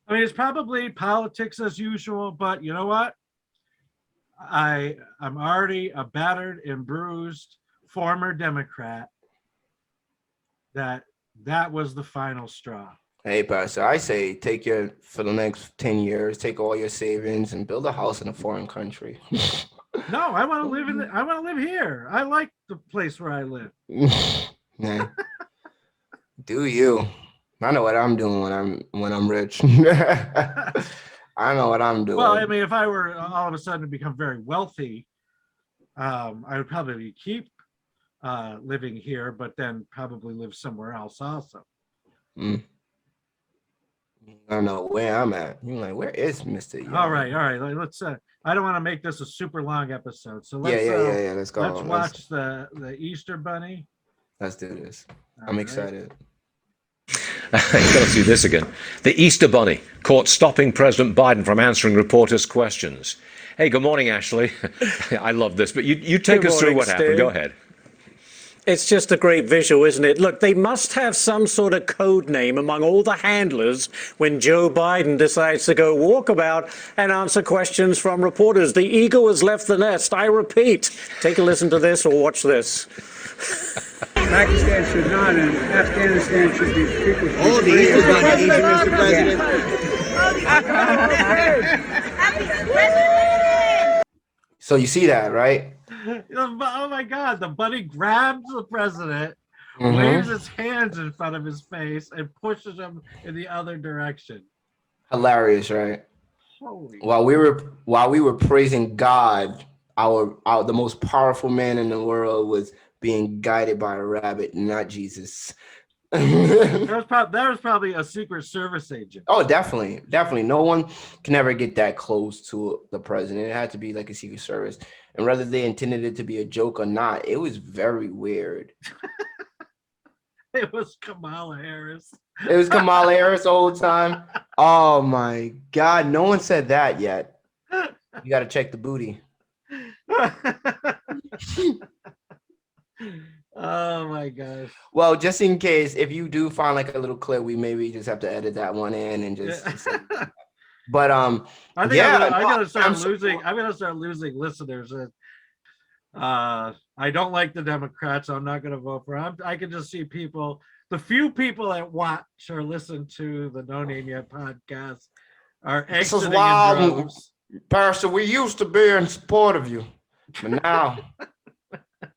I mean, it's probably politics as usual, but you know what? I'm already a battered and bruised former Democrat. That was the final straw. Hey, Pastor, I say for the next 10 years, take all your savings and build a house in a foreign country. No, I want to live here. I like the place where I live. Man, do you? I know what I'm doing when I'm rich. I know what I'm doing. Well, I mean, if I were all of a sudden to become very wealthy, I would probably keep living here, but then probably live somewhere else also. I don't know where I'm at. You're like, where is Mr. Young? All right. Let's. I don't want to make this a super long episode, so let's. Yeah. Let's go. Let's watch the Easter Bunny. Let's do this. All I'm right. excited. You got to see this again. The Easter Bunny caught stopping President Biden from answering reporters' questions. Hey, good morning, Ashley. I love this, but you take Good us through morning, what happened. Stu. Go ahead. It's just a great visual, isn't it? Look, they must have some sort of code name among all the handlers when Joe Biden decides to go walkabout and answer questions from reporters. The eagle has left the nest. I repeat, take a listen to this or watch this. Pakistan should not, and Afghanistan should be people. Oh, the Easter Bunny, Mr. President. So you see that, right? Oh my God! The bunny grabs the president, Mhm. waves his hands in front of his face, and pushes him in the other direction. Hilarious, right? Holy! While we were praising God, our the most powerful man in the world was being guided by a rabbit, not Jesus. That was probably a Secret Service agent. Oh, definitely. No one can ever get that close to the president. It had to be like a Secret Service. And whether they intended it to be a joke or not, it was very weird. It was Kamala Harris. It was Kamala Harris the whole time. Oh my God. No one said that yet. You got to check the booty. Oh my gosh. Well, just in case, if you do find like a little clip, we maybe just have to edit that one in and just. But I think yeah, I'm gonna start I'm so- losing. I'm gonna start losing listeners. I don't like the Democrats. I'm not gonna vote for them. I can just see people. The few people that watch or listen to the No Name Yet podcast are This is exiting in wild. droves. Pastor, we used to be in support of you, but now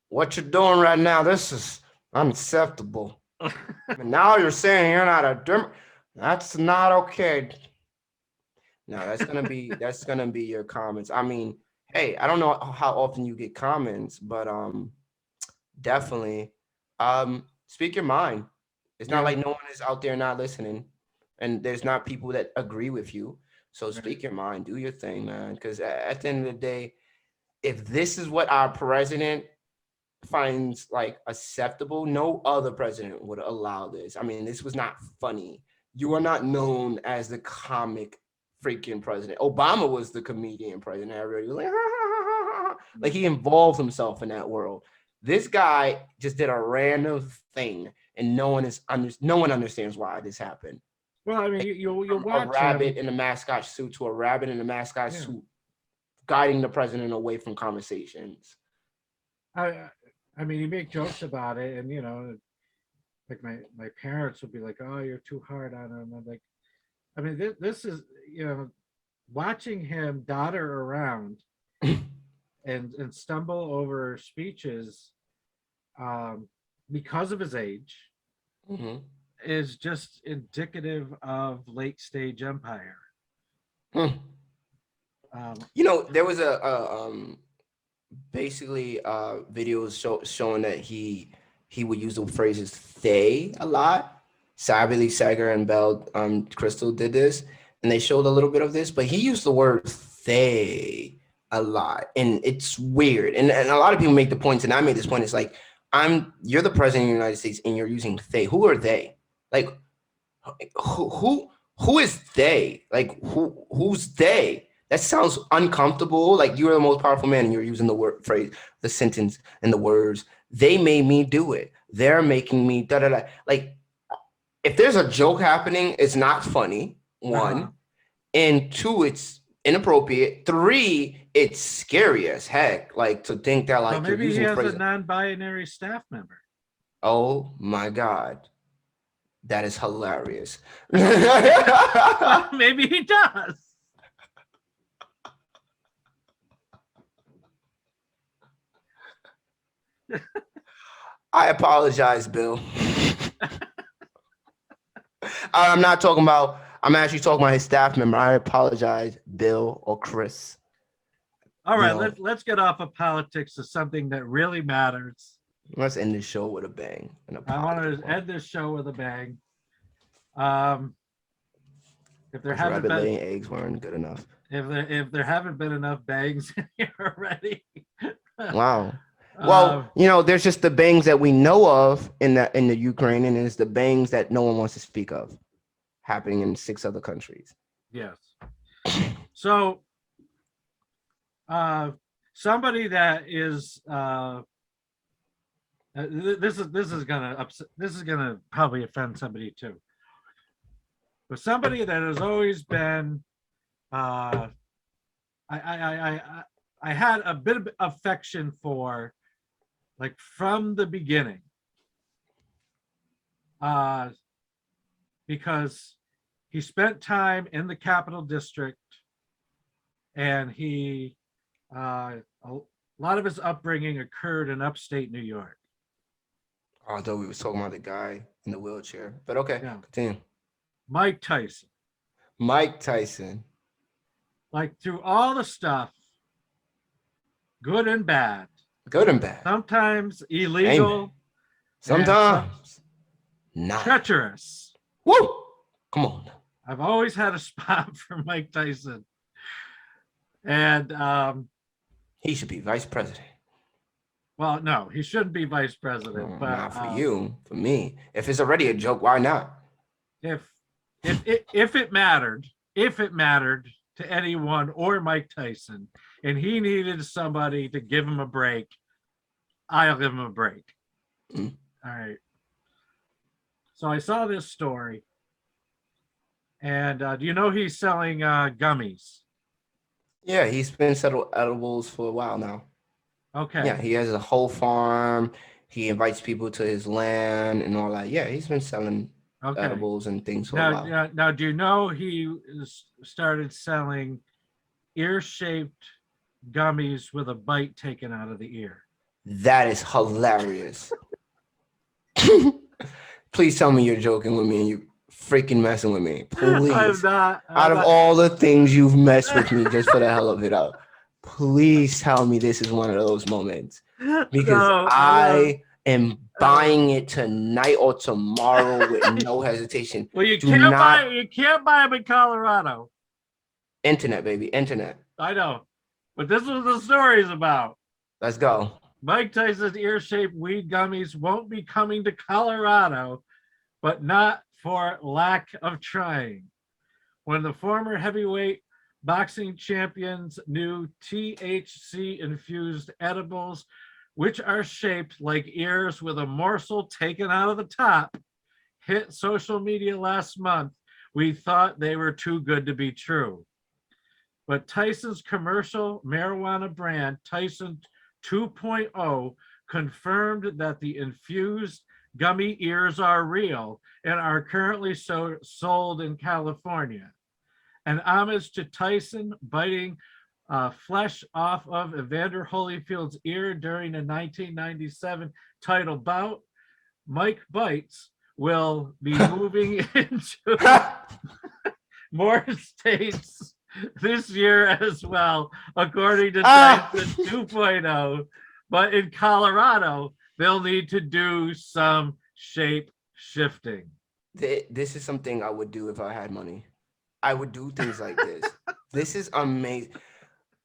what you're doing right now, this is unacceptable. And now you're saying you're not a that's not okay. No, that's gonna be your comments. I mean, hey, I don't know how often you get comments, but definitely speak your mind. It's not like no one is out there not listening, and there's not people that agree with you. So speak your mind, do your thing, man. Because at the end of the day, if this is what our president finds like acceptable, no other president would allow this. I mean, this was not funny. You are not known as the comic freaking president. Obama was the comedian president. Everybody was like, ha, ha, ha, ha, ha. Like he involved himself in that world. This guy just did a random thing, and no one understands why this happened. Well, I mean, you'll watch a rabbit in a mascot suit to a rabbit in a mascot suit, guiding the president away from conversations. I mean, you make jokes about it, and you know, like my parents would be like, "Oh, you're too hard on him." I'm like, I mean, this is, you know, watching him dodder around and stumble over speeches because of his age is just indicative of late stage empire. You know, there was a basically videos showing that he would use the phrases "they" a lot. Sabily, Sager, and Bell Crystal did this, and they showed a little bit of this, but he used the word "they" a lot, and it's weird. And a lot of people make the points, and I made this point. It's like, you're the president of the United States, and you're using "they." Who are they? Like, who is they? Like, who's they? That sounds uncomfortable. Like you're the most powerful man, and you're using the word phrase, the sentence, and the words. They made me do it. They're making me da da da. Like, if there's a joke happening, it's not funny. One, and two, it's inappropriate. Three, it's scary as heck. Like to think that like Well, maybe you're he using has phrases. a non-binary staff member. Oh my God, that is hilarious. Maybe he does. I apologize, Bill. I'm not talking about, I'm actually talking about his staff member. I apologize, Bill or Chris. All right, No. let's get off of politics to something that really matters. Let's end this show with a bang. I want to end this show with a bang. If there haven't rabbit been laying eggs weren't good enough. if there haven't been enough bangs in here already. Wow. Well, there's just the bangs that we know of in the Ukraine, and there's the bangs that no one wants to speak of, happening in 6 other countries. Yes. So, somebody that is this is gonna probably offend somebody too. But somebody that has always been, I had a bit of affection for, like from the beginning, because he spent time in the Capital District, and a lot of his upbringing occurred in upstate New York. Although we was talking about the guy in the wheelchair, but okay, Yeah. continue. Mike Tyson. Mike Tyson. Like through all the stuff, good and bad. Good and bad. Sometimes illegal. Amen. Sometimes not. Treacherous. Woo! Come on. I've always had a spot for Mike Tyson. And he should be vice president. Well, no, he shouldn't be vice president. But not for you, for me. If it's already a joke, why not? If it mattered to anyone or Mike Tyson, and he needed somebody to give him a break, I'll give him a break. All right. So I saw this story, and do you know he's selling gummies? Yeah, he's been selling edibles for a while now. Okay. Yeah, he has a whole farm. He invites people to his land and all that. Yeah, he's been selling edibles and things for a while. Now, do you know he started selling ear-shaped gummies with a bite taken out of the ear? That is hilarious. Please tell me you're joking with me and you freaking messing with me. Please. I'm not. Out of all the things you've messed with me just for the hell of it up, please tell me this is one of those moments. Because I am buying it tonight or tomorrow with no hesitation. Well, you can't buy them in Colorado. Internet, baby, internet. I know. But this is what the story is about. Let's go. Mike Tyson's ear-shaped weed gummies won't be coming to Colorado, but not for lack of trying. When the former heavyweight boxing champion's new THC-infused edibles, which are shaped like ears with a morsel taken out of the top, hit social media last month, we thought they were too good to be true. But Tyson's commercial marijuana brand, Tyson 2.0, confirmed that the infused gummy ears are real and are currently sold in California. An homage to Tyson biting flesh off of Evander Holyfield's ear during the 1997 title bout, Mike Bites will be moving into more states this year as well, according to Tyson 2.0. But in Colorado, they'll need to do some shape shifting. This is something I would do if I had money. I would do things like this. This is amazing.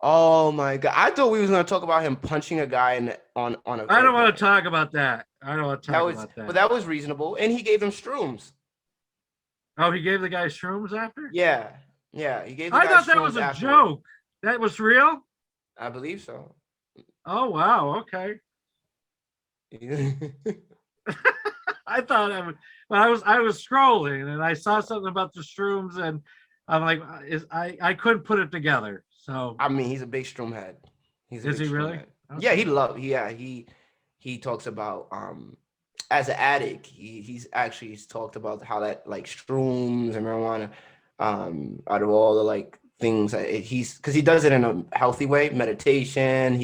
Oh my God. I thought we was going to talk about him punching a guy on a. I don't want to talk about that. I don't want to talk about that. But that was reasonable. And he gave him shrooms. Oh, he gave the guy shrooms after? Yeah. Yeah. He gave the I guy thought that shrooms was a after. joke. That was real? I believe so. Oh, wow. Okay. I thought I was scrolling and I saw something about the shrooms and I'm like, I couldn't put it together. So I mean, he's a big shroom head. Is he really? Okay. He talks about as an addict, he's talked about how that like shrooms and marijuana, out of all the like things that because he does it in a healthy way, meditation.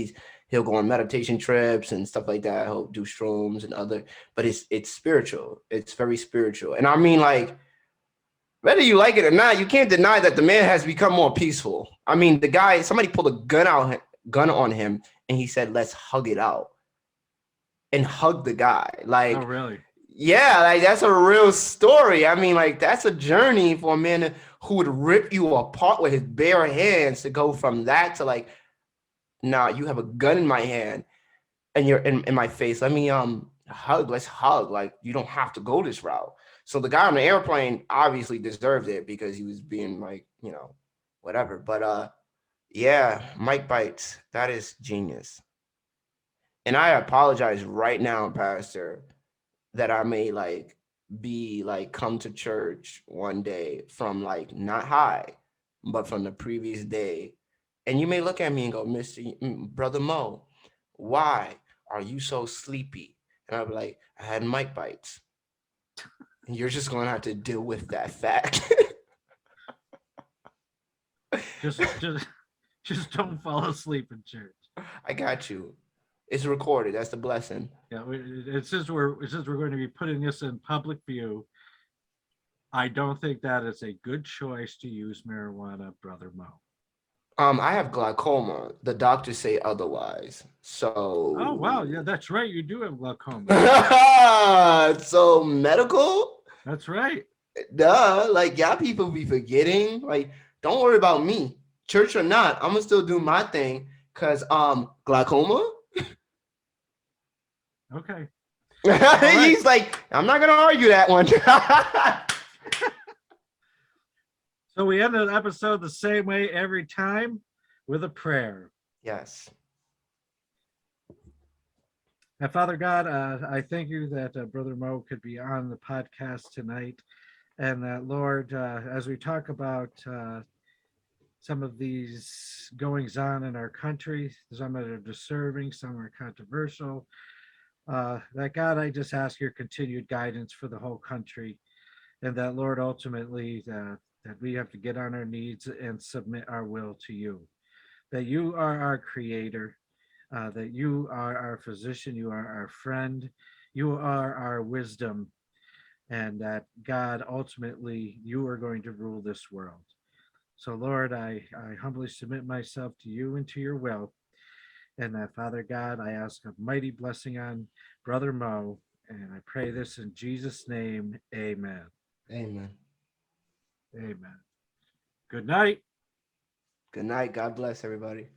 He'll go on meditation trips and stuff like that. He'll do shrooms and but it's spiritual. It's very spiritual. And I mean, like, whether you like it or not, you can't deny that the man has become more peaceful. I mean, somebody pulled a gun on him and he said, let's hug it out. and hugged the guy. Like, Oh, really? yeah, like that's a real story. I mean, like that's a journey for a man who would rip you apart with his bare hands to go from that to like, nah, you have a gun in my hand and you're in my face. Let me hug. Let's hug. Like you don't have to go this route. So the guy on the airplane obviously deserved it because he was being like, whatever. But yeah, Mike Bites, that is genius. And I apologize right now, Pastor, that I may like be like come to church one day from like not high, but from the previous day. And you may look at me and go, Brother Mo, why are you so sleepy? And I'll be like, I had mic bites. And you're just gonna have to deal with that fact. Just just don't fall asleep in church. I got you. It's recorded. That's the blessing. Yeah, since we're going to be putting this in public view, I don't think that is a good choice to use marijuana, Brother Mo. I have glaucoma. The doctors say otherwise. So. Oh wow, yeah, that's right. You do have glaucoma. So medical? That's right. Duh. Like y'all people be forgetting. Like, don't worry about me. Church or not, I'm gonna still do my thing. Cause glaucoma. Okay. He's like, I'm not gonna argue that one. So we end the episode the same way every time, with a prayer. Yes. Now, Father God, I thank you that Brother Mo could be on the podcast tonight, and that Lord, as we talk about some of these goings on in our country, some that are disturbing, some are controversial. That God, I just ask your continued guidance for the whole country, and that Lord, ultimately, that we have to get on our knees and submit our will to you. That you are our creator, that you are our physician, you are our friend, you are our wisdom, and that God, ultimately, you are going to rule this world. So, Lord, I humbly submit myself to you and to your will. And that, Father God, I ask a mighty blessing on Brother Mo. And I pray this in Jesus' name. Amen. Amen. Amen. Good night. Good night. God bless everybody.